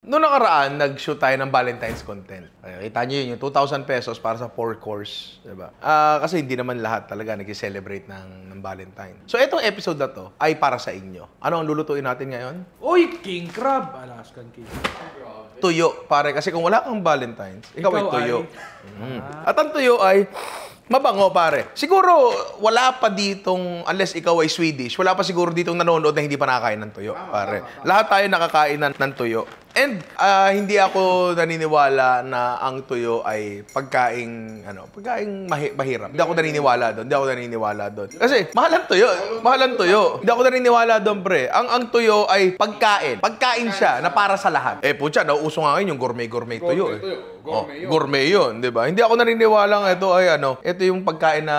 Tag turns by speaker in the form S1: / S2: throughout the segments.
S1: Noong nakaraan, nag-shoot tayo ng Valentine's content. Ay, kita nyo yun, yung 2,000 pesos para sa 4 course. Diba? Kasi hindi naman lahat talaga nag-celebrate ng Valentine. So, itong episode na to ay para sa inyo. Ano ang lulutuin natin ngayon?
S2: Uy, king crab! Alaskan king crab.
S1: Tuyo, pare. Kasi kung wala kang Valentine's, ikaw ay tuyo. At ang tuyo ay mabango, pare. Siguro, wala pa ditong, unless ikaw ay Swedish, wala pa siguro ditong nanonood na hindi pa nakakain ng tuyo, pare. Lahat tayo nakakain ng tuyo. And hindi ako naniniwala na ang tuyo ay pagkaing mahirap. Hindi ako naniniwala doon. Kasi mahal ang tuyo. Hindi ako naniniwala doon, pre. Ang tuyo ay pagkain. Pagkain siya na para sa lahat. Putya, nauuso nga ngayon yung gourmet tuyo. Gourmet yun, di ba? Hindi ako naniniwala nga ito ay ito yung pagkain na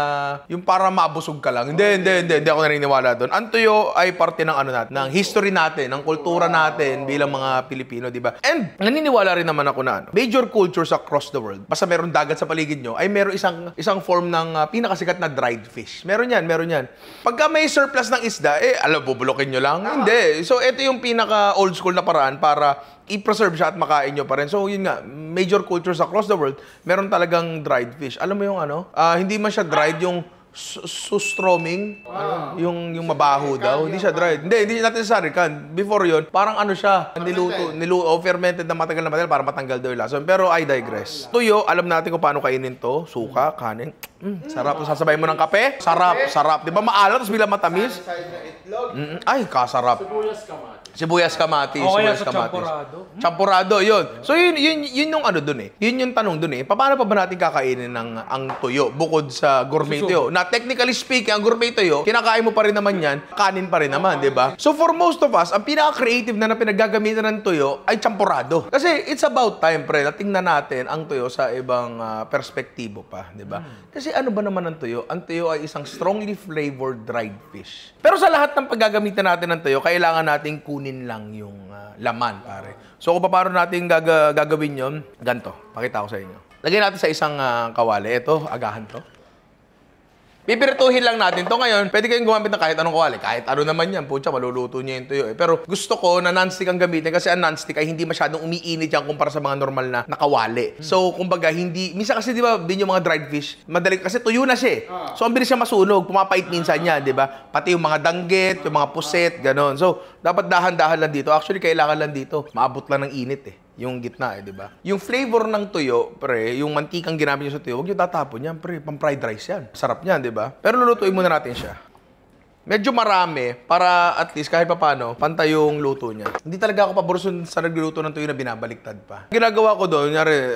S1: yung para mabusog ka lang. Hindi ako naniniwala doon. Ang tuyo ay parte ng natin, ng history natin, ng kultura natin bilang mga Pilipino, di ba? And naniniwala rin naman ako na major cultures across the world, basta meron dagat sa paligid nyo, ay meron isang form ng pinakasikat na dried fish. Meron yan. Pagka may surplus ng isda, bubulokin nyo lang. Hindi. So, ito yung pinaka old school na paraan para i-preserve siya at makain nyo pa rin. So, yun nga, major cultures across the world, meron talagang dried fish. Alam mo yung hindi man siya dried, yung sustroming, yung mabaho daw. Hindi siya dried. Hindi natin necessary kan. Before yun, parang siya, niluto, fermented na matagal para matanggal daw yung lasa. Pero I digress. Tuyo, alam natin kung paano kainin to. Suka, kanin. Sarap. Sasabay mo ng kape. Sarap. Di ba maalat, tapos bilang matamis? Ay, kasarap. Sibuyas kamatis. Champurado, yun. So, yun yung dun eh. Yun yung tanong dun eh. Paano pa ba natin kakainin ang tuyo bukod sa gourmet tuyo? Na technically speaking, ang gourmet tuyo, kinakain mo pa rin naman yan, kanin pa rin naman, di ba? So, for most of us, ang pinaka-creative na pinaggagamitan ng tuyo ay champurado. Kasi it's about time, pre, na tingnan natin ang tuyo sa ibang perspektibo pa, di ba? Kasi ano ba naman ang tuyo? Ang tuyo ay isang strongly flavored dried fish. Pero sa lahat ng paggagamitan natin ng tuyo, kailangan nating kunin lang yung laman, pare. So, kung paano natin gagawin yun, ganito. Pakita ko sa inyo. Lagyan natin sa isang kawali. Ito, agahan to. Pipirituhin lang natin to ngayon. Pwede kayong gumamit ng kahit anong kawali. Kahit ano naman yan. Pucha, maluluto niya yung tuyo eh. Pero gusto ko na non-stick ang gamitin kasi ang non-stick ay hindi masyadong umiinit yan kumpara sa mga normal na nakawali. So, kumbaga, minsan kasi di ba, din yung mga dried fish, madali kasi tuyo na siya eh. So, ang bilis siya masunog. Pumapait minsan yan, di ba? Pati yung mga danggit, yung mga puset, ganon. So, dapat dahan-dahan lang dito. Actually, kailangan lang dito. Maabot lang ng init eh. Yung gitna eh, di ba? Yung flavor ng tuyo, pre, yung mantikang ginamit nyo sa tuyo, huwag nyo tatapon yan, pre. Pang-fried rice yan. Sarap yan, di ba? Pero lulutuin muna natin siya. Medyo marami para at least kahit paano, pantay yung luto niya. Hindi talaga ako pabor sa nagluluto ng tuyo na binabaliktad pa. Ginagawa ko doon, kunyari,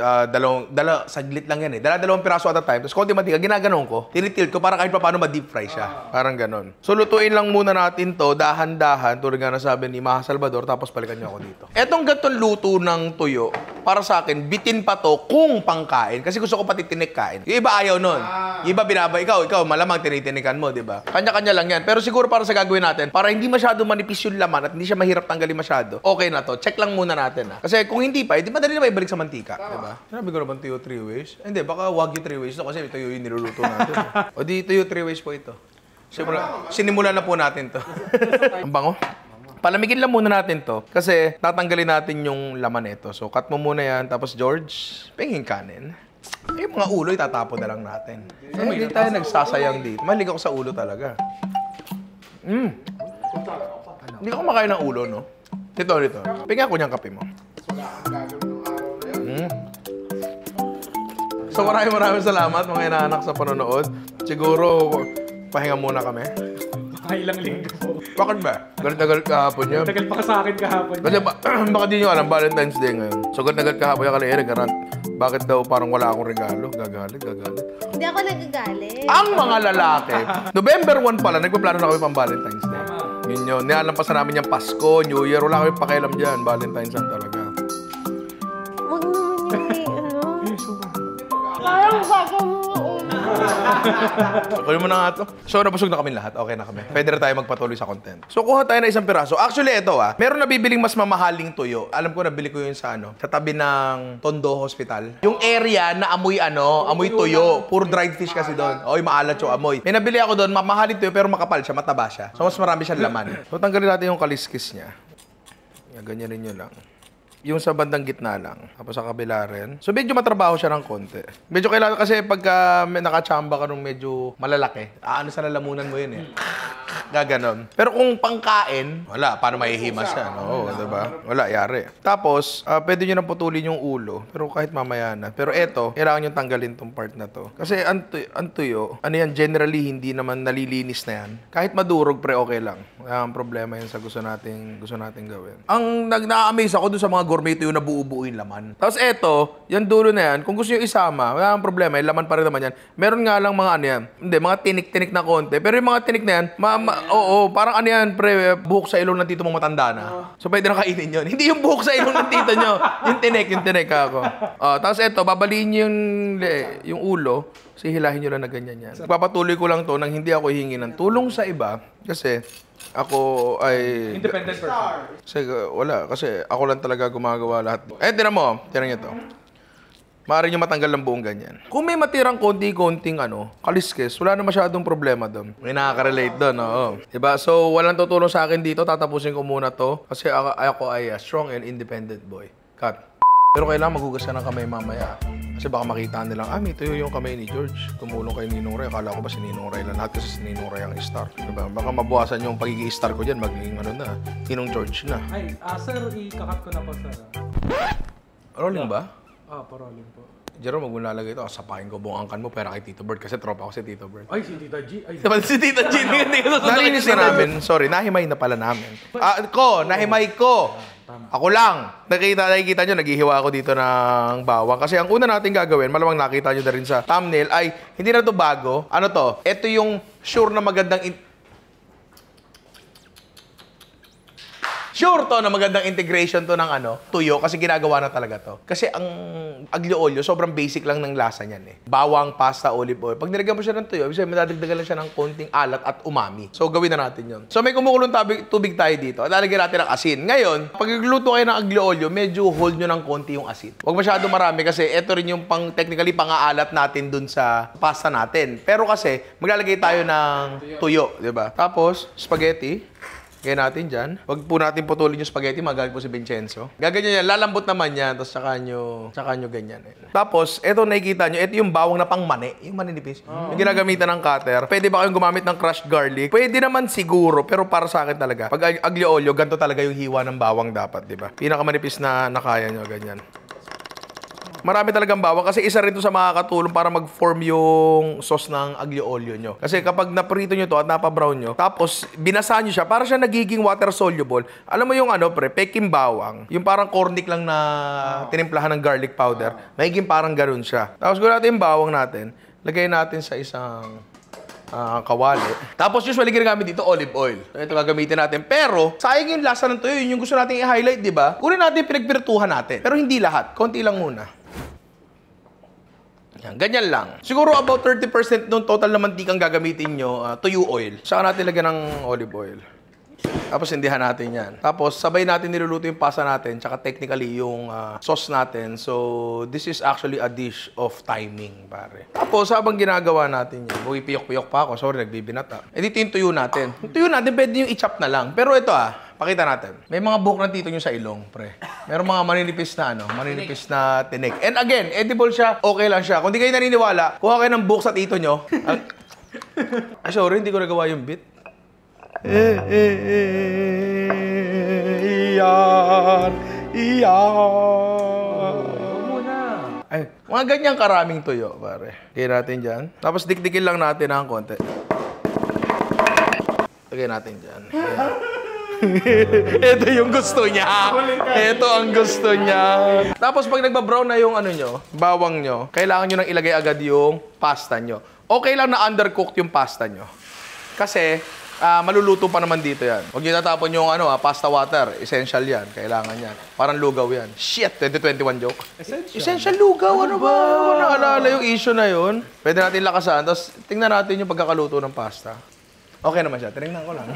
S1: saglit lang yan eh. Dalawang piraso at a time. Tapos konti mantika, ginaganon ko. Tinitilt ko para kahit paano ma-deep fry siya. Parang ganon. So lutuin lang muna natin to, dahan-dahan, tulad nga nasabi ni Maha Salvador, tapos balikan niyo ako dito. Etong gantong luto ng tuyo, para sa akin, bitin pa to kung pangkain. Kasi gusto ko pati tinikkain. Yung iba ayaw nun. Yung iba ikaw, malamang tinitinikan mo, di ba? Kanya-kanya lang yan. Pero siguro para sa gagawin natin, para hindi masyado manipis yung laman at hindi siya mahirap tanggalin masyado, okay na to. Check lang muna natin ha. Kasi kung hindi pa, madali na ibalik sa mantika. Diba? Sinabi ko naman tuyo 3 ways. Hindi, baka wag yung 3 ways to kasi tuyo yung niluluto natin. O di tuyo 3 ways po ito. Sinimulan na po natin to. Ang bango. Palamigin lang muna natin to kasi tatanggalin natin yung laman nito. So cut mo muna yan. Tapos George, pingin kanin. Yung mga ulo, itatapon na lang natin. Hindi tayo nagsasayang dito. Mahilig ako sa ulo talaga. Hindi ako makain ng ulo, no? Dito. Pingin ako niyang kape mo. So maraming salamat mga inaanak sa panonood. Siguro, pahinga muna kami.
S2: Ilang linggo po.
S1: Bakit ba? Galit na galit kahapon niya.
S2: Tagal pa ka sa akin kahapon.
S1: Kasi baka di nyo alam, Valentine's Day ngayon. So galit na galit kahapon yung kalihiri, garant. Bakit daw parang wala akong regalo? Gagalit.
S3: Hindi ako nagagalit.
S1: Ang mga lalaki, November 1 pala, nagpaplano na kami pang Valentine's Day. Yun yun. Nialampasan namin yung Pasko, New Year. Wala kami pakialam dyan. Valentine's lang talaga.
S3: Wag naman yung parang bago mo.
S1: Kunin mo na nga to. So, nabusog na kami lahat. Okay na kami. Pwede na tayo magpatuloy sa content. So, kuha tayo na isang piraso. Actually, ito meron nabibiling mas mamahaling tuyo. Alam ko, nabili ko yun sa sa tabi ng Tondo Hospital. Yung area na amoy amoy tuyo. Puro dried fish kasi doon. Oy, maalat yung amoy. May nabili ako doon, mamahaling tuyo, pero makapal siya, mataba siya. So, mas marami siyang laman. So, tanggalin natin yung kaliskis niya. Ganyan rin yun lang. Yung sa bandang gitna lang. Tapos sa kabila rin. So medyo matrabaho siya ng konti. Medyo kailangan kasi pagka nakachamba ka nung medyo malalaki, ano sa lalamunan mo yun eh. Gaganon. Pero kung pangkain, wala. Paano mahihimas yan? Oo, diba? Wala, yari. Tapos, pwede nyo nang putulin yung ulo. Pero kahit mamaya na. Pero eto, kailangan nyo tanggalin tong part na to. Kasi ang tuyo, ano yan, generally, hindi naman nalilinis na yan. Kahit madurog, pre, okay lang. Ang problema yan sa gusto nating gawin. Ang na-amaze ako dun sa mga gourmet tuyo na buo-buo yung laman. Tapos eto, yung dulo na yan, kung gusto nyo isama, wala ang problema, yung laman pa rin naman yan. Meron nga lang mga ano yan, hindi, mga tinik-tinik na konti. Pero yung mga tinik na yan, oo, parang ano yan, pre, buhok sa ilong ng tito mong matanda na. So, pwede na kainin yun. Hindi yung buhok sa ilong ng tito nyo. Yung tinik ako. Tapos eto, babaliin nyo yung ulo, kasi hilahin nyo lang na ganyan yan. Papatuloy ko lang to nang hindi ako hihingi ng tulong sa iba. Kasi, ako ay...
S2: Independent person.
S1: Kasi, wala. Kasi, ako lang talaga gumagawa lahat. Tinan mo. Tinan nyo to. Maaari nyo matanggal ng buong ganyan. Kung may matirang konti-konting kaliskes, wala na masyadong problema doon. May nakaka-relate doon, oo. Diba? So, walang tutulong sa akin dito. Tatapusin ko muna to. Kasi ako ay a strong and independent boy. Cut. Pero kailangan maghugas ka ng kamay mamaya. Kasi baka makita nilang, may tuyo yung kamay ni George. Tumulong kay Ninong Ray. Akala ko ba si Ninong Ray lang lahat kasi si Ninong Ray ang star. Diba? Baka mabuwasan yung pagiging star ko dyan. Magiging Ninong George na.
S2: Ay, sir, ikakat ko na po, sir.
S1: Rolling ba?
S2: Parolin po.
S1: Jerome, wag mo lalagay ito. Sapakin ko buong angkan mo pera kay Tito Bird kasi tropa ko si Tito Bird.
S2: Ay, si Tita G. Ay,
S1: Si Tita G, hindi ko narinis na namin. Sorry, nahimay na pala namin. Nahimay ko. Ako lang. Nakikita nyo, naghihiwa ako dito ng bawang. Kasi ang una natin gagawin, malamang nakita nyo na rin sa thumbnail, ay hindi na to bago. Ano to? Ito yung sure na magandang... Sure to na magandang integration to ng tuyo kasi ginagawa na talaga to. Kasi ang aglio olio, sobrang basic lang ng lasa niyan eh. Bawang, pasta, olive oil. Pag nilagyan mo siya ng tuyo, ibig sabihin madadagdagan lang siya ng konting alat at umami. So gawin na natin 'yon. So may kumukulong tubig tayo dito. At lalagyan natin ng asin. Ngayon, pag nagluto kayo ng aglio olio, medyo hold nyo ng konti yung asin. Huwag masyado marami kasi ito rin yung technically pang-aalat natin dun sa pasta natin. Pero kasi maglalagay tayo ng tuyo, 'di ba? Tapos spaghetti. Gaya natin dyan. Huwag po natin putulin yung spaghetti, magalit po si Vincenzo. Gaganyan yan, lalambot naman yan, tapos tsaka nyo ganyan. Tapos, eto nakikita nyo, eto yung bawang na pang mani, yung maninipis. Yung ginagamitan ng cutter. Pwede ba kayong gumamit ng crushed garlic? Pwede naman siguro, pero para sa akin talaga. Pag aglio olio, ganito talaga yung hiwa ng bawang dapat, di ba? Pinakamanipis na kaya nyo, ganyan. Marami talagang bawang kasi isa rin to sa makakatulong para mag-form yung sauce ng aglio olio nyo. Kasi kapag naprito nyo to at napa-brown nyo, tapos binasa nyo siya, para siya nagiging water soluble. Alam mo yung peking bawang, yung parang cornic lang na tinimplahan ng garlic powder, magiging parang ganun siya. Tapos gawin natin yung bawang natin, lagay natin sa isang kawali. Tapos usually ginagamit dito olive oil. Ito gagamitin natin. Pero sayang yung lasa ng tuyo, yun yung gusto natin i-highlight, di ba? Kunin natin pinagpirtuhan natin. Pero hindi lahat. Konti lang muna. Yan, ganyan lang. Siguro about 30% ng total na mantikang gagamitin nyo, tuyo oil. Saka natin lagyan ng olive oil. Tapos hindihan natin yan. Tapos sabay natin niluluto yung pasta natin, tsaka technically yung sauce natin. So this is actually a dish of timing, pare. Tapos habang ginagawa natin yan, piyok-piyok pa ako. Sorry, nagbibinata. Dito yung tuyo natin. Yung tuyo natin, pwede yung i-chop na lang. Pero ito pakita natin. May mga buhok na tito nyo sa ilong, pre. Meron mga maninipis na tinik. And again, edible siya, okay lang siya. Kung di kayo naniniwala, kuha kayo ng buhok sa tito nyo. Sorry, hindi ko nagawa yung bit. Ay, mga ganyang karaming tuyo, pare. Lagyan natin dyan. Tapos dikdikin lang natin ng konti. Lagyan natin dyan. Ito yung gusto niya. Ito ang gusto niya. Tapos pag nagbabrown na yung bawang nyo, kailangan nyo nang ilagay agad yung pasta nyo. Okay lang na undercooked yung pasta nyo. Kasi, maluluto pa naman dito yan. Huwag nyo tatapon yung pasta water. Essential yan. Kailangan yan. Parang lugaw yan. Shit! 2021 joke. Essential lugaw. Ano ba? Naalala yung issue na yun. Pwede natin lakasan. Tapos tingnan natin yung pagkakaluto ng pasta. Okay naman siya. Tinignan ko lang.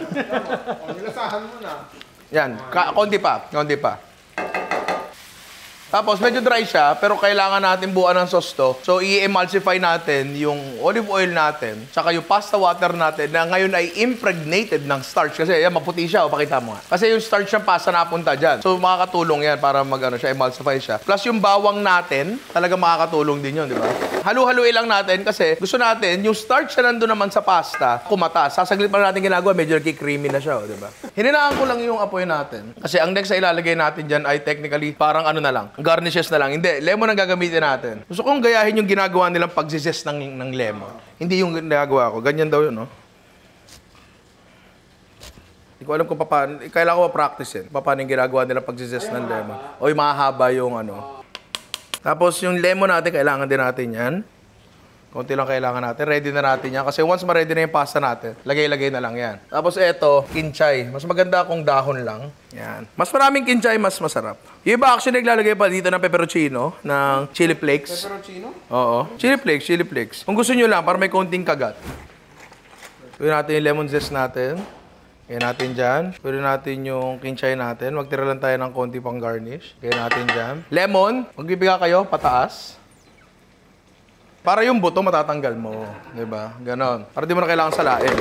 S4: Nilasahan mo na.
S1: Yan. Konti pa. Tapos medyo dry siya, pero kailangan natin buuan ng sauce to. So i-emulsify natin yung olive oil natin, tsaka yung pasta water natin na ngayon ay impregnated ng starch. Kasi yan, maputi siya, o pakita mo nga. Kasi yung starch ng pasta napunta dyan. So makakatulong yan para siya, emulsify siya. Plus yung bawang natin, talaga makakatulong din yun, di ba? Halu-haluin lang natin kasi gusto natin yung starch na nandun naman sa pasta, kumata. Sasaglit pa natin ginagawa, medyo nagki-creamy na siya, di ba? Hininaan ko lang yung apoy natin. Kasi ang next na ilalagay natin dyan ay technically parang ano na lang, garnishes na lang. Hindi, lemon ang gagamitin natin. Gusto kong gayahin yung ginagawa nilang pag-zest ng lemon. Hindi yung ginagawa ko. Ganyan daw yun, no? Hindi ko alam kung paano. Kailangan ko ma-practice yun. Paano yung ginagawa nilang pag-zest ng lemon. O yung mahaba yung ano. Tapos yung lemon natin, kailangan din natin yan. Konti lang kailangan natin. Ready na natin yan. Kasi once ma-ready na yung pasta natin, lagay-lagay na lang yan. Tapos eto, kinchay. Mas maganda kung dahon lang. Yan. Mas maraming kinchay, mas masarap. Yung iba actually naglalagay pa dito ng pepperoncino, ng chili flakes.
S2: Pepperoncino?
S1: Oo. Chili flakes, chili flakes. Kung gusto nyo lang, para may konting kagat. Pwede natin yung lemon zest natin. Kaya natin dyan. Pwede natin yung kinchay natin. Magtira lang tayo ng konti pang garnish. Kaya natin dyan. Lemon, magbibigay kayo, pataas. Para yung buto matatanggal mo, 'di ba? Ganon. Para di mo na kailangan salain.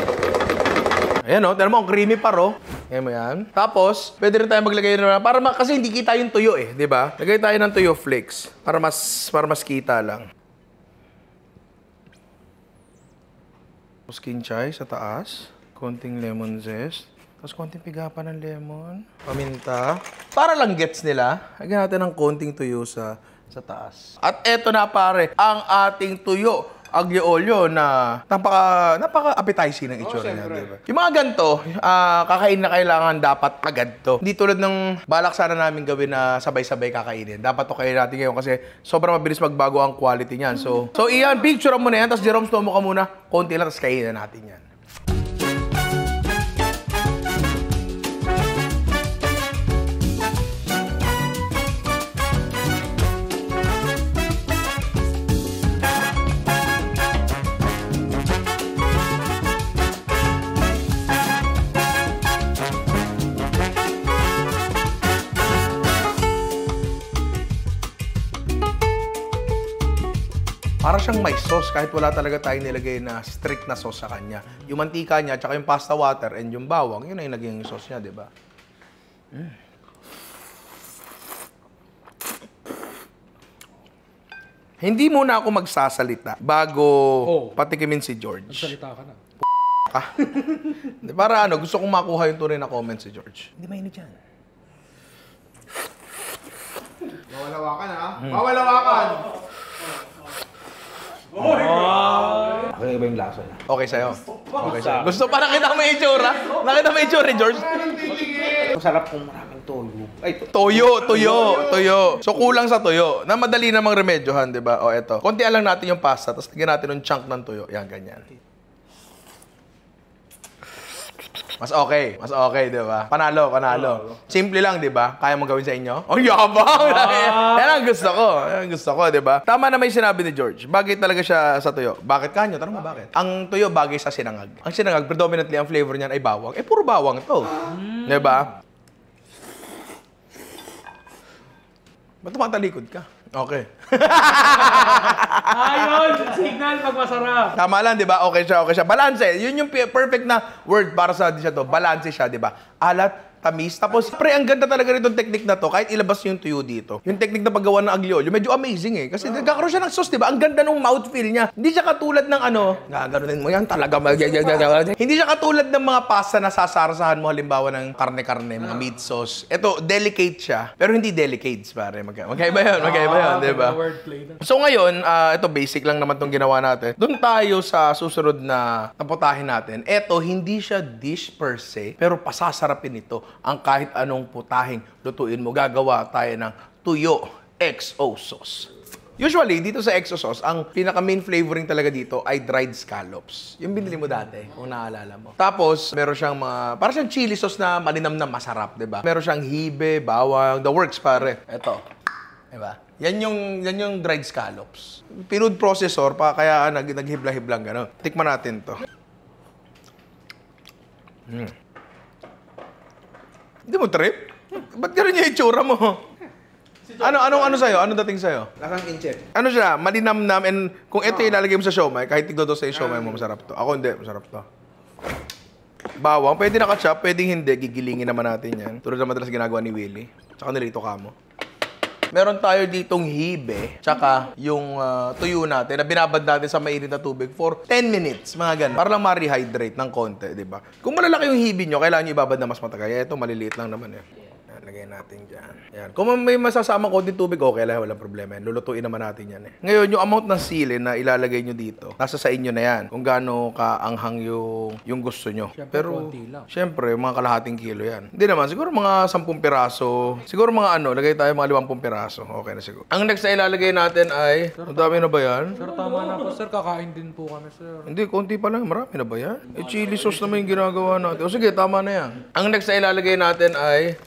S1: Ayan, oh, tignan mo, creamy pa ro. Ayan mo yan. Tapos, pwede rin tayo maglagay na para kasi hindi kita yung tuyo eh, 'di ba? Lagay tayo ng tuyo flakes para mas kita lang. Tapos kinchay sa taas, konting lemon zest, tapos konting piga pa ng lemon, paminta. Para lang gets nila, lagyan natin ng konting tuyo sa taas. At eto na pare, ang ating tuyo aglio olio na napaka-appetizing ng itsura niya, diba? Yung mga ganito, kakain na kailangan dapat agad to. Hindi tulad ng balak sana namin gawin na sabay-sabay kakainin. Dapat to kainin natin ngayon kasi sobrang mabilis magbago ang quality niyan. So iyan, picture mo na yan, tapos Jerome, tomo ka muna, konti lang, tapos kainin natin yan. Para siyang may sauce kahit wala talaga tayong nilagay na strict na sauce sa kanya. Yung mantika niya, tsaka yung pasta water and yung bawang, yun ay naging sauce niya, di ba? Hindi muna ako magsasalita bago patikimin si George.
S2: Magsalita ka na.
S1: Para gusto kong makuha yung tunay na comment si George. Hindi mainit yan.
S2: Mawalawakan ha? Mawalawakan!
S1: Okay ba yung lasa niya? Okay sa'yo. Okay sa'yo. Gusto pa nakita mo yung itsura? Nakita mo yung itsura, George?
S2: Masarap kung maraming toyo. Ay,
S1: Toyo. So, kulang sa toyo. Na madali namang remedyohan, di ba? O, eto. Kontian lang natin yung pasta, tapos lagyan natin yung chunk ng toyo. Yan, ganyan. Mas okay, di ba? Panalo. Simple lang, di ba? Kaya mo gawin sa inyo? Oh, yabang! Yan ang gusto ko, di ba? Tama na may sinabi ni George. Bagay talaga siya sa tuyo. Bakit kanyo? Tanong mo bakit? Ang tuyo bagay sa sinangag. Ang sinangag, predominantly, ang flavor niyan ay bawang. Eh, puro bawang to. Di ba? Ba't tumatalikod ka? Okay.
S2: ayun! Signal pag masarap.
S1: Tama lang, di ba? Okay siya. Balance. Yun yung perfect na word para sa siya to. Balance siya, di ba? Alat, tamis. Tapos, pre, ang ganda talaga rin itong technique na to. Kahit ilabas yung tuyo dito. Yung technique na paggawa ng aglio olio, medyo amazing eh. Kasi nagkakaroon siya ng sauce, di ba? Ang ganda ng mouthfeel niya. Hindi siya katulad ng gaganunin mo yan talaga. Hindi siya katulad ng mga pasta na sasarasahan mo halimbawa ng karne-karne, mga meat sauce. Ito, delicate siya. Pero hindi delicates, pare. Magkaiba yun, di ba? So ngayon, ito basic lang naman tong ginawa natin. Doon tayo sa susunod na putahin natin. Ito, hindi siya dish per se, pero pasasarapin ito ang kahit anong putahing lutuin mo. Gagawa tayo ng tuyo XO sauce. Usually, dito sa XO sauce, ang pinaka-main flavoring talaga dito ay dried scallops. Yung binili mo dati, kung naalala mo. Tapos, meron siyang para siyang chili sauce na malinam na masarap, di ba? Meron siyang hibe, bawang, the works, pare. Ito. Diba? Yan yung dried scallops. Pinood processor, kaya naghibla-hiblang gano'n. Tikman natin to. Hindi mo trip? Ba't gano'n yung itsura mo? Ano sa'yo? Ano dating sa'yo?
S2: Lasang incheck.
S1: Ano siya? Malinamnam and kung ito yung ilalagay mo sa siomay, kahit tigdo sa siomay mo, masarap to. Ako hindi, masarap to. Bawang, pwede naka-chop, pwedeng hindi. Gigilingin naman natin yan. Tulad na madalas ginagawa ni Willie. Tsaka nilito kamo. Meron tayo ditong hibe, tsaka yung tuyo natin na binabad natin sa mainit na tubig for 10 minutes, mga ganun. Para lang ma-rehydrate ng konti, di ba? Kung malalaki yung hibe nyo, kailangan nyo ibabad na mas matagal. Ito, maliliit lang naman eh. Yan, lagay natin dyan. Yan. Kung may masasama konti tubig, okay lang, walang problema. Lulutuin naman natin yan eh. Ngayon, yung amount ng sili na ilalagay nyo dito, nasa sa inyo na yan. Kung gaano kaanghang yung gusto nyo. Pero, syempre, mga kalahating kilo yan. Hindi naman, siguro mga 10 piraso. Siguro mga lagay tayo mga 50 piraso. Okay na siguro. Ang next na ilalagay natin ay, ang dami na ba yan?
S2: Sir, tama na po, sir. Kakain din po kami, sir.
S1: Hindi, konti pa lang. Marami na ba yan? Chili sauce naman yung ginagawa natin. O sige, tama na yan. Ang next na ilalagay natin ay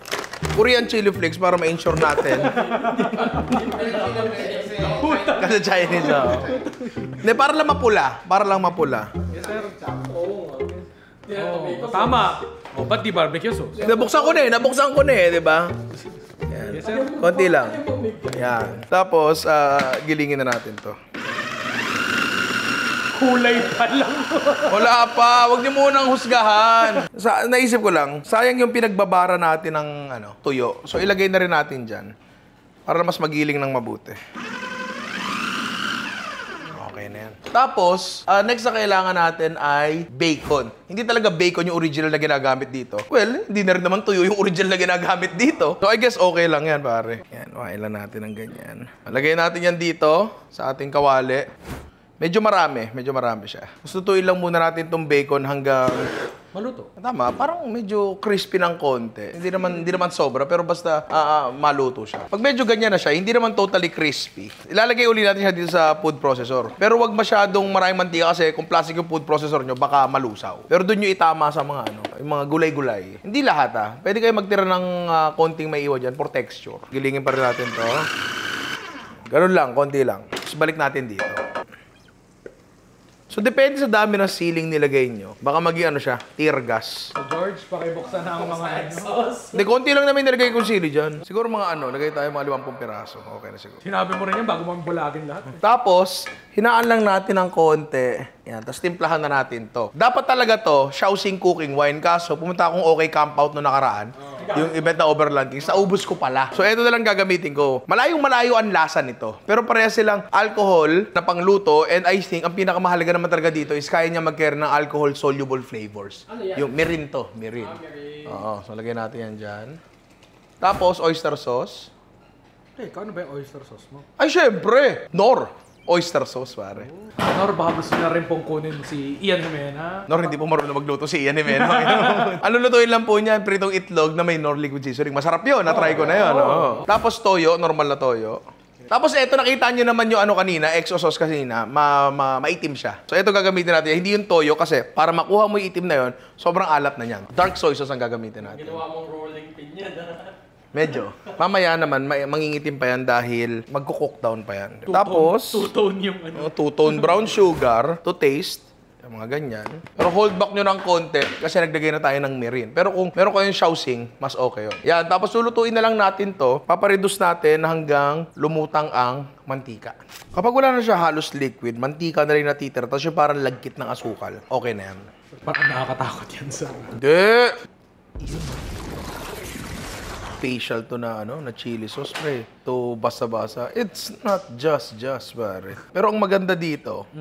S1: Korean chili flakes para ma-ensure natin. Kasi Chinese, Hindi, para lang mapula. Para lang mapula.
S2: Yes, sir. Tama. Ba't di barbecue sauce?
S1: Nabuksan ko na eh, di ba? Yan.
S2: Yes, sir.
S1: Konti lang. Yan. Tapos, gilingin na natin to.
S2: Kulay pa lang.
S1: Wala pa, wag niyo munang husgahan. Naisip ko lang, sayang yung pinagbabara natin ng tuyo. So ilagay na rin natin diyan para mas magiling ng mabuti. Okay na yan. Tapos, next na kailangan natin ay bacon. Hindi talaga bacon yung original na ginagamit dito. Well, hindi na rin naman tuyo yung original na ginagamit dito. So I guess okay lang yan, pare. Yan, wain lang natin ng ganyan. Lagay natin yan dito sa ating kawali. Medyo marami siya. Gusto tutuin lang muna natin tong bacon hanggang
S2: Maluto.
S1: tama, parang medyo crispy ng konti. Hindi naman sobra, pero basta maluto siya. Pag medyo ganyan na siya, hindi naman totally crispy. Ilalagay uli natin siya dito sa food processor. Pero wag masyadong maraming mantika kasi kung plastic yung food processor nyo, baka malusaw. Pero doon nyo itama sa mga yung mga gulay-gulay. Hindi lahat Pwede kayo magtira ng konting may iwan dyan for texture. Gilingin pa rin natin to. Ganun lang, konti lang. Tapos balik natin dito. So, depende sa dami ng siling nilagay nyo. Baka maging siya, tear gas.
S2: So, George, pakibuksan na ang mga
S1: Hindi, konti lang namin nilagay kong sili dyan. Siguro mga lagay tayo mga 50 piraso. Okay na siguro.
S2: Sinabi mo rin yan bago mambulagin lahat.
S1: Tapos, hinaan lang natin ng konti. Yan, tapos timplahan na natin to. Dapat talaga to, Shaoxing cooking wine. Kaso, pumunta akong okay camp out no nakaraan. Yung event na Overland Kings, naubos ko pala. So, ito na lang gagamitin ko. Malayong-malayo ang lasa nito. Pero parehas silang alcohol na pangluto and I think ang pinakamahalaga naman talaga dito is kaya niya mag-carry ng alcohol-soluble flavors. Ano yan? Yung mirin to. Mirin. Oo. So, lagyan natin yan dyan. Tapos, oyster sauce.
S2: Ano ba yung oyster sauce mo?
S1: Ay, syempre! Nor. Oyster sauce, pare.
S2: Nor, baka gusto na rin pong kunin si Ian Jimena.
S1: Nor, hindi po marunong magluto si Ian Jimena. Ano lutuin lang po niyan? Pritong itlog na may Nor liquid seasoning. Masarap yun. Na-try ko na yun. Tapos toyo, normal na toyo. Tapos eto, nakita nyo naman yung kanina, exo sauce kanina, maitim siya. So eto gagamitin natin. Hindi yung toyo kasi para makuha mo yung itim na yun, sobrang alat na yan. Dark soy sauce ang gagamitin natin.
S4: Ginawa mong rolling pin yan.
S1: Medyo. Mamaya naman, mangingitim pa yan dahil magko-cook down pa yan. Tapos,
S2: Two-tone yung
S1: two-tone brown sugar to taste. Yung mga ganyan. Pero hold back nyo ng konti kasi naglagay na tayo ng mirin. Pero kung meron kayong Shaoxing, mas okay yun. Yan, tapos lulutuin na lang natin to. Papareduce natin hanggang lumutang ang mantika. Kapag wala na siya halos liquid, mantika na rin natitira. Tapos yung parang lagkit ng asukal. Okay na yan.
S2: Parang nakakatakot yan, sir.
S1: Hindi! Special to na chili sauce, pre. To basa-basa. It's not just, pare. Pero ang maganda dito,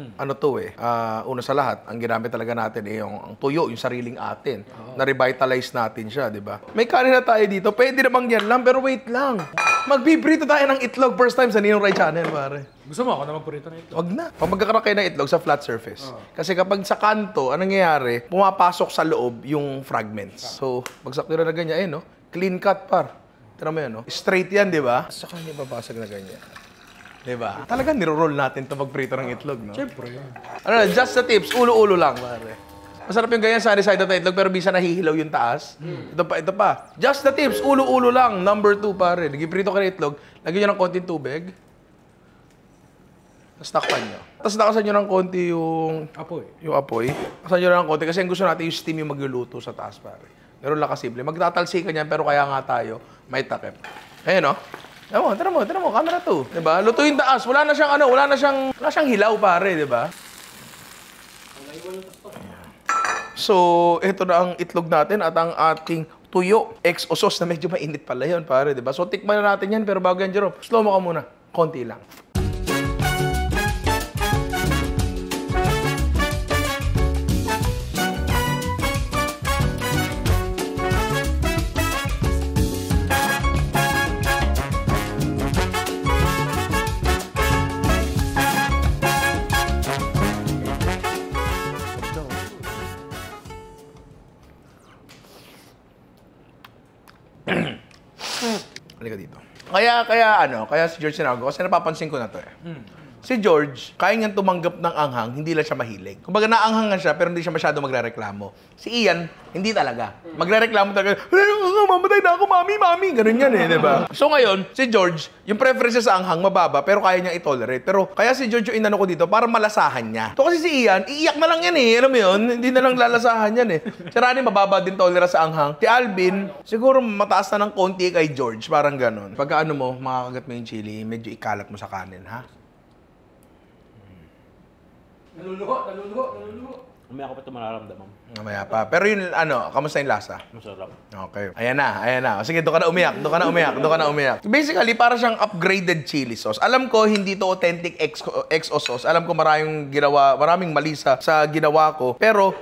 S1: una sa lahat, ang ginamit talaga natin yung tuyo, yung sariling atin. Na-revitalize natin siya, di ba? May kanin na tayo dito. Pwede namang yan lang, pero wait lang. Magbibrito tayo ng itlog first time sa Ninong Rai Channel, pare.
S2: Gusto mo ako na magpurito na ito?
S1: Wag na. Pag magkakaroon kayo ng itlog sa flat surface. Kasi kapag sa kanto, anong nangyayari? Pumapasok sa loob yung fragments. So, bagsak nyo na ganyan, clean cut, par. Tira mo yan, straight yan, di ba? Saka hindi babasag na ganyan. Di ba? Talagang niro-roll natin ito magprito ng itlog, no?
S2: Siyempre.
S1: Just the tips, ulo-ulo lang, pare. Masarap yung ganyan sunny side of the itlog, pero bisa nahihilaw yung taas. Ito pa. Just the tips, ulo-ulo lang. Number 2, pare. Nagiprito ka ng itlog, lagyan nyo ng konting tubig. Tapos takpan nyo. Tapos nakasan nyo ng konti yung apoy. Nakasan nyo ng konti kasi ang gusto natin yung steam yung magluluto sa taas, pare. Pero lang kasimple. Magtatalsikan yan, pero kaya nga tayo, may takip. Ayan, Tara mo, camera 2. Diba? Lutuin taas. Wala na siyang wala na siyang hilaw, pare, diba? So, ito na ang itlog natin at ang ating tuyo. XO sauce na medyo mainit pala yun, pare, diba? So, tikman na natin yan. Pero bago yan, Jerome, slow mo ka muna. Konti lang. Halika dito. Kaya si George sinabi ko, kasi napapansin ko na to eh. Si George, kaya niyang tumanggap ng anghang, hindi lang siya mahilig. Kumbaga naanghangan siya, pero hindi siya masyado magrereklamo. Si Ian, hindi talaga. Magrereklamo talaga, mamatay na ako, mami. Ganun yan eh, di ba? So ngayon, si George, yung preference sa anghang, mababa, pero kaya niyang i-tolerate. Pero kaya si George yung inano ko dito, para malasahan niya. So kasi si Ian, iiyak na lang yan eh. Alam mo yun? Hindi na lang lalasahan yan eh. Si Rani, mababa din tolerance sa anghang. Si Alvin, siguro mataas na ng konti kay George, parang ganun. Pagka makakagat mo yung chili, medyo ikalat mo sa kanin, ha?
S2: Naluluho.
S4: Umaya ko pa ito mararamdaman.
S1: Mamaya pa. Pero yun, kamusta yung lasa?
S4: Masarap.
S1: Okay. Ayan na. Sige, doon ka na umiyak. Basically, para siyang upgraded chili sauce. Alam ko, hindi to authentic XO sauce. Alam ko maraming mali sa ginawa ko. Pero,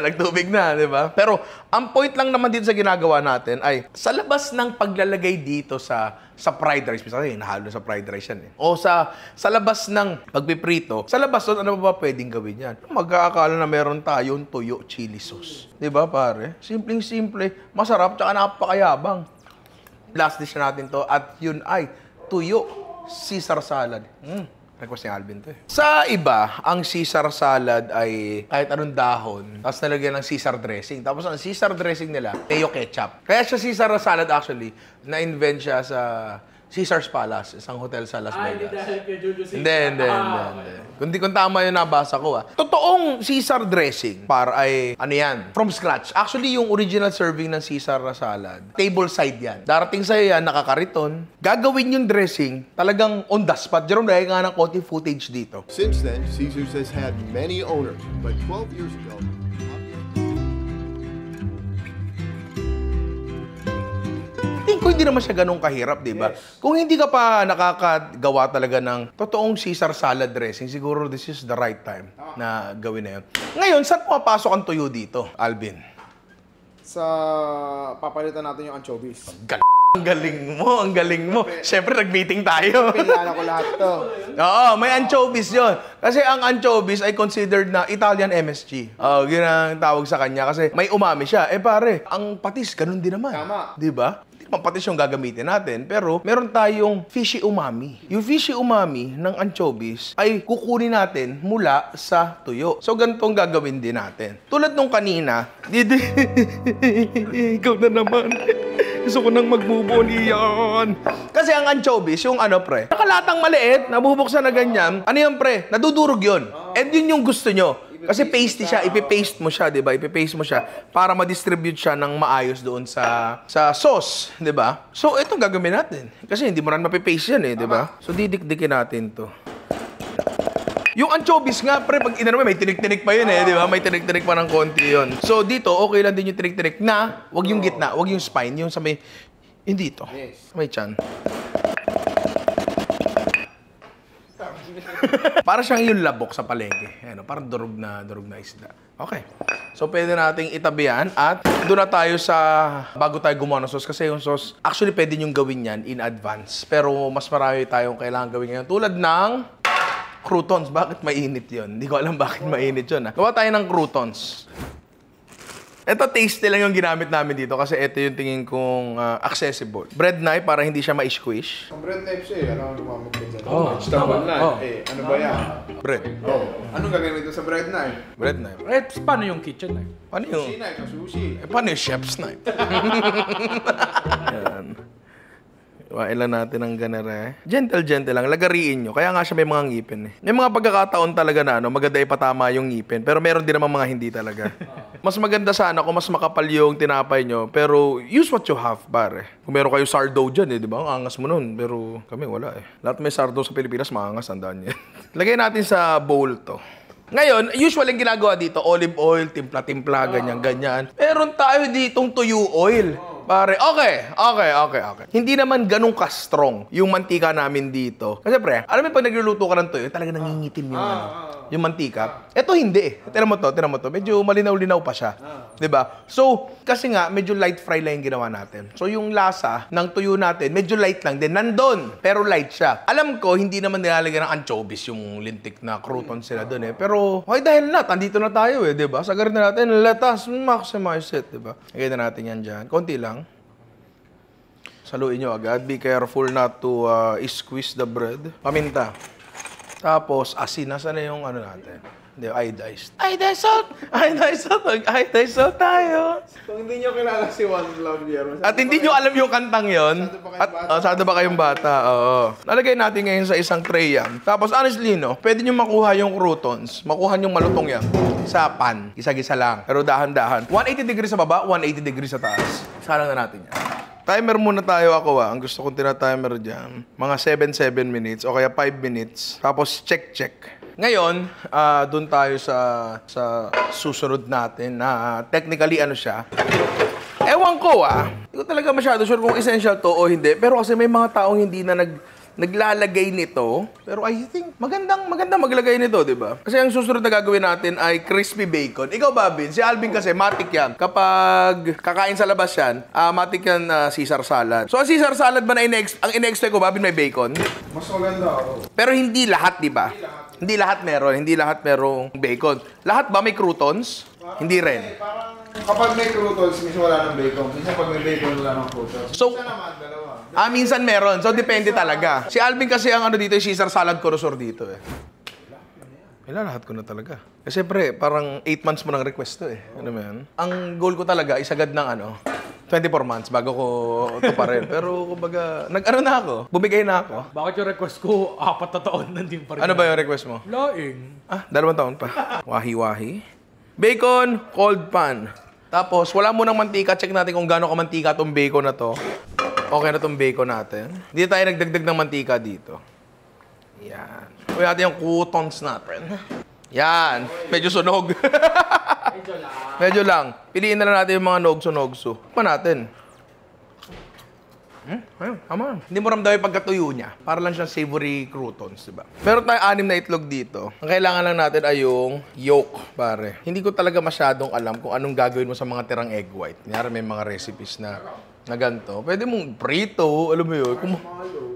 S1: nagtubig na, di ba? Pero, ang point lang naman dito sa ginagawa natin ay, sa labas ng paglalagay dito sa fried rice, kasi nahalo sa fried rice yan eh. O sa labas ng pagpiprito, sa labas doon, ano ba pwedeng gawin yan? Magkakakala na meron tayong tuyo chili sauce. Diba pare? Simpleng-simple, masarap, tsaka napakayabang. Last dish natin to, at yun ay tuyo Caesar salad. Request ni Alvin to eh. Sa iba, ang Caesar salad ay kahit anong dahon, tapos nalagyan ng Caesar dressing. Tapos ang Caesar dressing nila, mayo ketchup. Kaya siya Caesar salad actually, na-invent siya sa Caesar's Palace, isang hotel sa Las Vegas.
S2: Hindi dahil kay Jojo Caesar.
S1: Hindi. Kung tama yung nabasa ko Totoong Caesar dressing ay, yan, from scratch. Actually, yung original serving ng Caesar salad, table side yan. Darating sa'yo yan, nakakariton. Gagawin yung dressing, talagang on the spot. Jerome, dahil nga ng konti footage dito.
S5: Since then, Caesars has had many owners, but 12 years ago,
S1: Kung hindi naman siya ganun kahirap, di ba? Yes. Kung hindi ka pa nakakagawa talaga ng totoong Caesar salad dressing, siguro this is the right time na gawin na yun. Ngayon, saan pumapasok ang tuyo dito, Alvin?
S6: Sa papalitan natin yung anchovies.
S1: Ang galing mo. Siyempre, nag-meeting tayo.
S6: Pinala ko lahat to.
S1: Oo, may anchovies yun. Kasi ang anchovies ay considered na Italian MSG. Yun ang tawag sa kanya kasi may umami siya. Pare, ang patis, ganun din naman.
S6: Tama.
S1: Di ba? Pampatis yung gagamitin natin, pero meron tayong fishy umami. Yung fishy umami ng anchovies ay kukunin natin mula sa tuyo. So, ganitong gagawin din natin. Tulad nung kanina, ikaw na naman. Gusto ko nang mag-move on iyan. Kasi ang anchovies, yung pre, nakalatang maliit, nabubuksan na ganyan. Ano yan, pre? Nadudurog yun. And yun yung gusto nyo. Kasi pasty siya, ipipaste mo siya, 'di ba? Ipipaste mo siya para ma-distribute siya ng maayos doon sa sauce, 'di ba? So ito gagawin natin. Kasi hindi mo rin mapipaste yan eh, 'di ba? So didikdikin natin 'to. Yung anchovies nga, pre, pag inano may tinik-tinik pa yun eh, 'di ba? May tinik-tinik pa ng konti 'yon. So dito okay lang din yung tinik-tinik na, wag yung gitna, wag yung spine, yung sa may dito. Yes. May tiyan. Para siyang yung labok sa palengke. Parang durog na isda. Okay. So, pwede nating itabi yan. At doon na tayo sa bago tayo gumawa ng sauce. Kasi yung sauce, actually pwede nyo gawin yan in advance. Pero mas marami tayong kailangan gawin ngayon. Tulad ng croutons. Bakit mainit yun? Hindi ko alam bakit mainit yun. Gawa tayo ng croutons. Ito, tasty lang yung ginamit namin dito kasi ito yung tingin kong accessible. Bread knife para hindi siya ma-squish.
S6: Ang bread knife siya eh. Alam mo gumamit ka dyan. Vegetable na. Ano ba yan?
S1: Bread.
S6: Anong gagawin dito sa bread knife?
S1: Bread knife.
S2: Paano yung kitchen knife?
S1: Paano yung...
S6: Sushi knife, sushi.
S1: Paano yung chef's knife? Yan. Tuwain lang natin ang ganere. Gentle lang. Lagariin nyo. Kaya nga siya may mga ngipin eh. May mga pagkakataon talaga na maganda ipatama yung ngipin. Pero meron din naman mga hindi talaga. Mas maganda sana kung mas makapal yung tinapay nyo. Pero use what you have, pare. Kung meron kayo sardo dyan eh, di ba? Ang angas mo nun. Pero kami wala eh. Lahat may sardo sa Pilipinas, maangas. Tandaan yan. Lagay natin sa bowl to. Ngayon, usually ang ginagawa dito, olive oil, timpla-timpla, ganyan-ganyan. Meron tayo ditong tuyo oil. Pare, okay. Hindi naman ganun ka-strong yung mantika namin dito. Kasi pre, alam mo pag nagluluto ka ng tuyo, talaga nangingitim yung mantika. Ito hindi eh. Tinan mo to. Medyo malinaw-linaw pa siya. 'Di ba? So, kasi nga, medyo light fry lang yung ginawa natin. So, yung lasa ng tuyo natin, medyo light lang din. Nandun, pero light siya. Alam ko, hindi naman nilalagyan ng anchovies yung lintik na croutons sila dun eh. Pero, okay, dahil na, andito na tayo eh, 'di ba? Sagarin na natin, let us maximize it, 'di ba? Lagyan na natin yan dyan. Konti lang. Saluin nyo agad. Be careful not to squeeze the bread. Paminta. Tapos, asin. Nasaan na yung ano natin? Hindi, iodized. Iodized salt tayo.
S6: Kung hindi nyo kilala si One Love Guillermo.
S1: At hindi nyo alam yung kantang yon. Sado ba kayong bata? Oo. Nalagay natin ngayon sa isang tray yan. Tapos, honestly, no, pwede nyo makuha yung croutons. Makuha yung malutong yan. Sa pan. Gisa-gisa lang. Pero dahan-dahan. 180 degrees sa baba, 180 degrees sa taas. Salang na natin yan. Timer muna tayo ako Ang gusto kong tina-timer dyan, mga 7 minutes o kaya 5 minutes. Tapos check. Ngayon, dun tayo sa susunod natin na technically ano siya. Ewan ko hindi ko talaga masyado sure kung essential to o hindi. Pero kasi may mga taong hindi na naglalagay nito. Pero I think magandang maglagay nito, di ba? Kasi ang susunod na gagawin natin ay crispy bacon. Ikaw, Babin, si Alvin kasi, matik yan. Kapag kakain sa labas yan, matik yan Caesar salad. So, ang Caesar salad ba na ang ine-expect ko, Babin, may bacon?
S6: Mas maganda ako.
S1: Pero hindi lahat, di ba? Hindi lahat meron. Hindi lahat merong bacon. Lahat ba may croutons? Hindi rin.
S6: Parang kapag may croutons, minsan wala ng bacon. Minsan pag may bacon, wala ng croutons.
S1: So,
S6: minsan naman, dalawa.
S1: minsan meron. So, depende talaga. Si Alvin kasi ang ano dito, Caesar salad connoisseur dito eh. Lahat ko na talaga. Kasi pre, parang 8 months mo nang request to eh. Ano mo yan? Ang goal ko talaga, isagad ng 24 months bago ko ito pa rin. Pero kumbaga, nag-ano na ako, bumigay na ako.
S2: Bakit yung request ko, 4 na taon nandun pa rin?
S1: Ano ba yung request mo?
S2: Laing.
S1: 2 taon pa. Wahi-wahi. Bacon, cold pan. Tapos, wala mo ng mantika. Check natin kung gaano kamantika itong bacon na to. Okay na itong bacon natin. Hindi tayo nagdagdag ng mantika dito. Yan. Huwag natin yung croutons natin. Yan. Medyo sunog. Medyo lang. Piliin na lang natin yung mga nogso-nogso. Pa natin. Ayun, tama. Hindi mo ramdam yung pagkatuyo niya. Para lang siyang savory croutons, diba? Meron tayong 6 na itlog dito. Ang kailangan lang natin ay yung yolk, pare. Hindi ko talaga masyadong alam kung anong gagawin mo sa mga tirang egg white. Kunyari may mga recipes na ganito. Pwede mong prito, alam mo yun.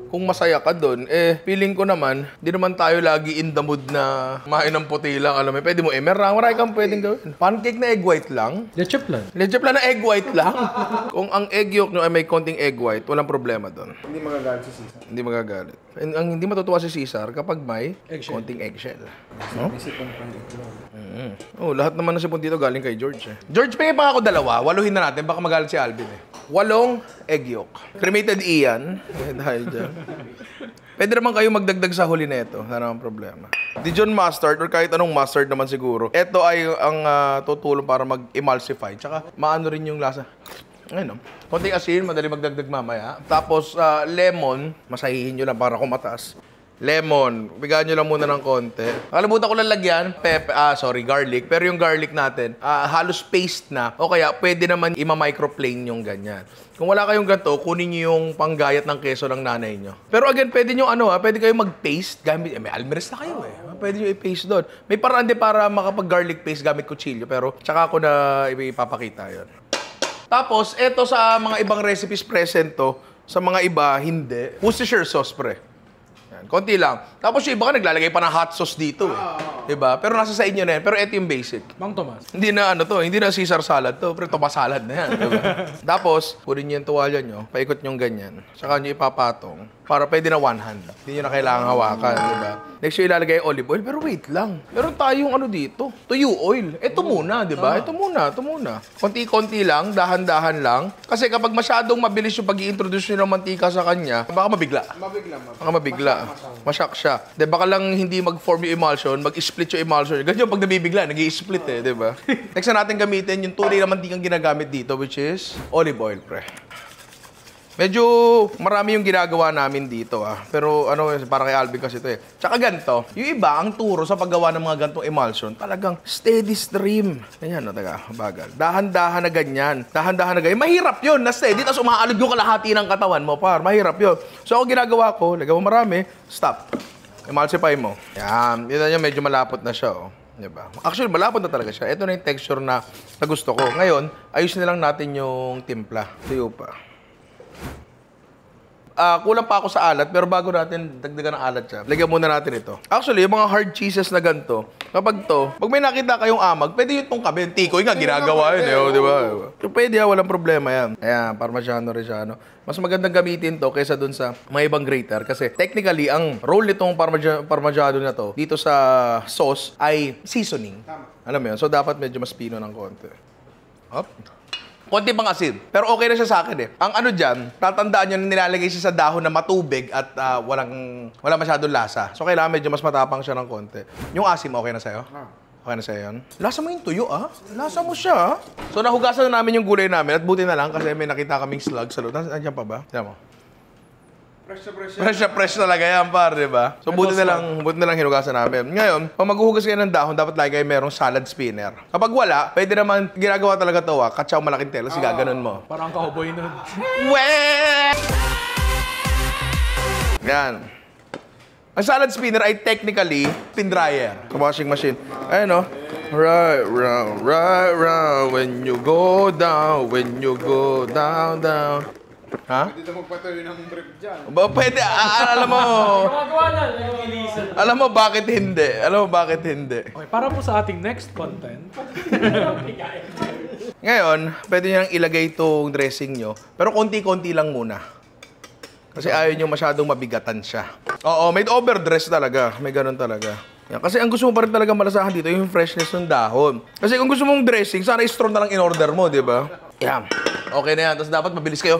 S1: Kung masaya ka doon, feeling ko naman, di naman tayo lagi in the mood na kumain ng puti lang, alam mo. Pwede mo emerang, marami kang pwedeng gawin. Pancake na egg white lang.
S2: Leche plan.
S1: Leche plan na egg white lang. Kung ang egg yolk nyo ay may konting egg white, walang problema doon.
S6: Hindi magagalit si Caesar.
S1: Hindi magagalit. Ang hindi matutuwa si Caesar kapag may konting eggshell. No? Lahat naman ng sipon dito galing kay George. George, pingin pa ako 2. 8 na natin. Baka magalit si Alvin 8 egg yolk. Cremated Ian. Dahil dyan. Pwede naman kayo magdagdag sa huli nito. Wala namang problema. Dijon mustard or kahit anong mustard naman siguro. Ito ay ang tutulong para mag-emulsify. Tsaka maano rin yung lasa. Ayun, konting asin, madali magdagdag mamaya. Tapos, lemon, masahihin nyo lang para kumatas. Lemon, bigyan nyo lang muna ng konti. Nakalimutan ko lang lagyan, garlic. Pero yung garlic natin, halos paste na. O kaya, pwede naman ima-microplane yung ganyan. Kung wala kayong ganito, kunin nyo yung panggayat ng keso ng nanay nyo. Pero again, pwede nyo pwede kayo mag-paste gamit, may almeres na kayo Pwede nyo i-paste doon. May paraan din para makapag-garlic paste gamit kutsilyo, pero tsaka ko na ipapakita yon. Tapos, eto sa mga ibang recipes present to, sa mga iba, hindi. Worcestershire sauce, pre. Yan, konti lang. Tapos yung iba ka naglalagay pa ng hot sauce dito. Diba? Pero nasa sa inyo na yan. Pero ito yung basic.
S2: Mang Tomas.
S1: Hindi na hindi na Caesar salad to. Pero tomas salad na yan. Diba? Tapos, punin nyo yung tuwalya nyo. Paikot nyo ganyan. Saka nyo ipapatong. Para pwede na one hand. Hindi nyo na kailangan hawakan. Diba? Next yung ilalagay yung olive oil. Pero wait lang. Meron tayong dito. Tuyo oil. Ito muna, diba? Ito muna. Konti-konti lang. Dahan-dahan lang. Kasi kapag masyadong mabilis yung pag-i-introduce nyo ng mantika sa kanya, baka mabigla. Baka mabigla. Masak siya. De, baka lang hindi mag-form yung emulsion, mag-split yung emulsion. Ganyan pag nabibigla, nag-i-split di ba? Next na natin gamitin yung tunay na mantikang ginagamit dito, which is olive oil, pre. Medyo marami yung ginagawa namin dito, Pero para kay Alvin kasi ito Tsaka ganito, yung iba, ang turo sa paggawa ng mga gantong emulsion, talagang steady stream. Ganyan, bagal. Dahan-dahan na ganyan. Mahirap yun, na steady, tapos umaalog yung kalahati ng katawan mo, Mahirap yun. So, ako ginagawa ko, lagay mo marami, stop. Emulsify mo. Yan, yun na medyo malapot na siya, Diba? Actually, malapot na talaga siya. Ito na yung texture na gusto ko. Ngayon, ayusin na lang natin yung timpla. Tuyo pa. Kulang pa ako sa alat, pero bago natin dagdagan ng alat siya, lagyan muna natin ito. Actually, yung mga hard cheeses na ganito, pag may nakita kayong amag, pwede yung tungkabin. Tikoy nga, ginagawa yun, di ba? So, pwede walang problema yan. Ayan, Parmigiano Reggiano. Mas magandang gamitin to kaysa dun sa mga ibang grater. Kasi technically, ang role nitong Parmigiano na to, dito sa sauce, ay seasoning. Alam mo yun? So, dapat medyo mas pino ng konti. Up. Konti pang asin. Pero okay na siya sa akin Ang dyan, tatandaan nyo na nilalagay siya sa dahon na matubig at wala masyadong lasa. So, kailangan medyo mas matapang siya ng konti. Yung asim, okay na sa'yo? Okay na sa'yo yun? Lasa mo yung tuyo, Lasa mo siya, So, nahugasan na namin yung gulay namin at buti na lang kasi may nakita kaming slug sa loob. Nandiyan pa ba? Tiyan mo. Fresh talaga yan, di ba? So, buti na lang hinugasan namin. Ngayon, pag maghuhugas kayo ng dahon, dapat lagi kayo merong salad spinner. Kapag wala, pwede naman, ginagawa talaga to, katsaw malaking tela, kasi gaganon mo.
S2: Parang cowboy nun.
S1: Yan. Ang salad spinner ay technically spin dryer. Sa washing machine. Ayun, Right round, when you go down, down. Ha?
S6: Pwede na magpatuloy ng brief dyan.
S1: Pwede, alam mo bakit hindi?
S2: Okay, para po sa ating next content.
S1: Ngayon, pwede nyo ilagay itong dressing nyo, pero konti-konti lang muna. Kasi ayaw nyo masyadong mabigatan siya. Oo, may overdress talaga. May ganun talaga. Yan. Kasi ang gusto mo pa rin talaga malasahan dito, yung freshness ng dahon. Kasi kung gusto mong dressing, sana i-straw na lang in-order mo, di ba? Yan. Okay na yan. Tapos dapat mabilis kayo.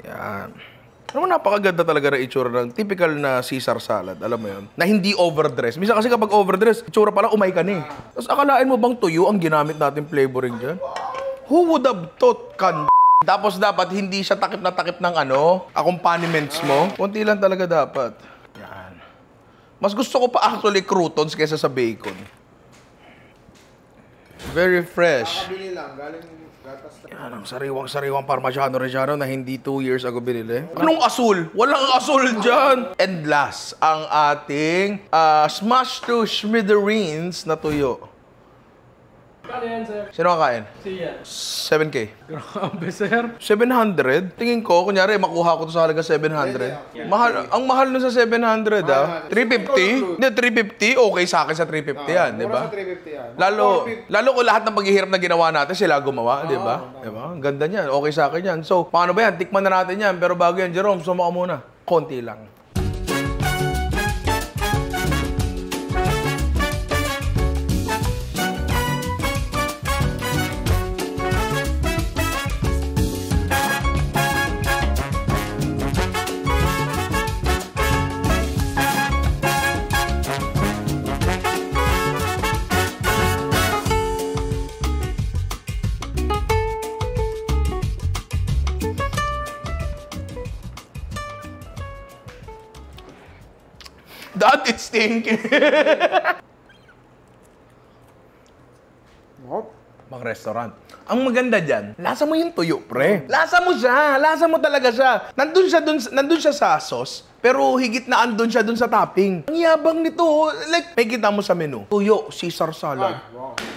S1: Yan. Alam mo, napakaganda talaga na itsura ng typical na Caesar salad. Alam mo yun? Na hindi overdress. Minsan kasi kapag overdress, itsura pala umay ka na Tapos akalain mo bang tuyo ang ginamit natin flavoring dyan? Who would have thought, Tapos dapat hindi siya takip na takip ng accompaniments mo. Kunti lang talaga dapat. Yan. Mas gusto ko pa actually croutons kaysa sa bacon. Very fresh.
S6: Nakabili lang, galing gatas na.
S1: Yan ang sariwang Parmigiano Reggiano na hindi 2 years ago binili. Anong asul? Walang asul dyan! And last, ang ating smash to smithereens na tuyo.
S2: Kano yan, sir?
S1: Sino kakain?
S2: Siya.
S1: 7K.
S2: Grabe, sir.
S1: 700? Tingin ko, kunyari, makuha ko to sa halaga 700. Mahal, ang mahal nun sa 700, 350? Hindi, 350, okay sa akin sa 350 yan, di ba?
S6: Mura sa 350 yan.
S1: Lalo ko lahat ng paghihirap na ginawa natin, sila gumawa, di ba? Di ba? Ang ganda niyan, okay sa akin yan. So, paano ba yan? Tikman na natin yan. Pero bago yan, Jerome, suma ka muna. Konti lang. That is stinking. Bang restaurant. Ang maganda dyan, lasa mo yung tuyo, pre. Lasa mo siya. Lasa mo talaga siya. Nandun siya sa sauce, pero higit na andun siya dun sa topping. Ang yabang nito. Like, may kita mo sa menu. Tuyo, Caesar salad.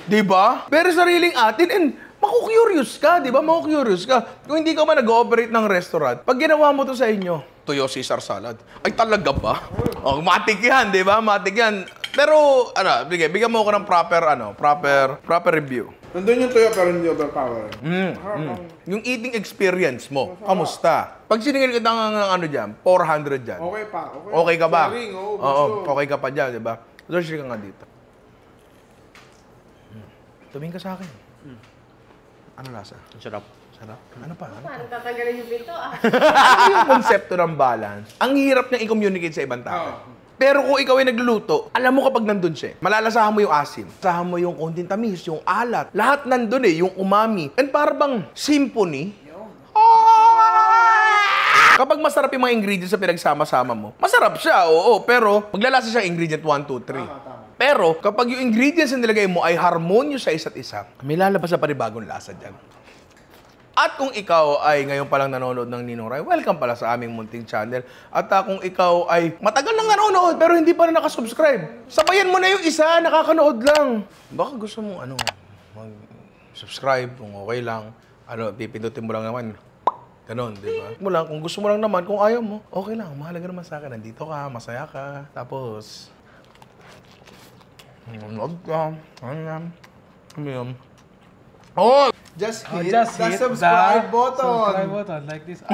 S1: Diba? Pero sariling atin, and maku-curious ka, diba? Maku-curious ka. Kung hindi ka man nag-ooperate ng restaurant, pag ginawa mo to sa inyo, tuyo Caesar salad. Ay, talaga ba? Oh, matik yan, di ba? Matik yan. Pero, bigyan mo ako ng proper review.
S6: Nandun yung tuyo pero hindi overpower.
S1: Yung eating experience mo, kamusta? Pag siningil kita ng dyan, 400 dyan.
S6: Okay pa.
S1: Okay ka ba?
S6: Sharing,
S1: Oo, okay ka pa dyan, di ba? So, share ka nga dito. Tumingin ka sa akin. Ano lasa?
S2: Sarap.
S1: Sarap? Ano pa?
S3: Paano tatagalin yung pito
S1: Ano yung konsepto ng balance? Ang hirap niyang i-communicate sa ibang tao. Pero kung ikaw ay nagluluto, alam mo kapag nandun siya, malalasahan mo yung asim, lasahan mo yung konting tamis, yung alat, lahat nandun yung umami. And para bang symphony. Kapag masarap yung mga ingredients na pinagsama-sama mo, masarap siya, oo, pero maglalasa siya ingredient 1, 2, 3. Pero kapag yung ingredients na nilagay mo ay harmonious sa isa't isa, may lalabas na panibagong lasa dyan. At kung ikaw ay ngayon palang nanonood ng Ninong Ray, welcome pala sa aming munting channel. At kung ikaw ay matagal nang nanonood pero hindi pa na nakasubscribe, sabayan mo na yung isa, nakakanood lang. Baka gusto mong mag-subscribe kung okay lang. Pipindutin mo lang naman. Ganon, di ba? Mo lang, kung gusto mo lang naman, kung ayaw mo, okay lang. Mahalaga naman sa akin. Nandito ka, masaya ka. Tapos, nanonood ka. Ano. Oh!
S6: Just hit
S2: Just
S6: the
S2: hit
S6: subscribe button.
S2: Subscribe button like this.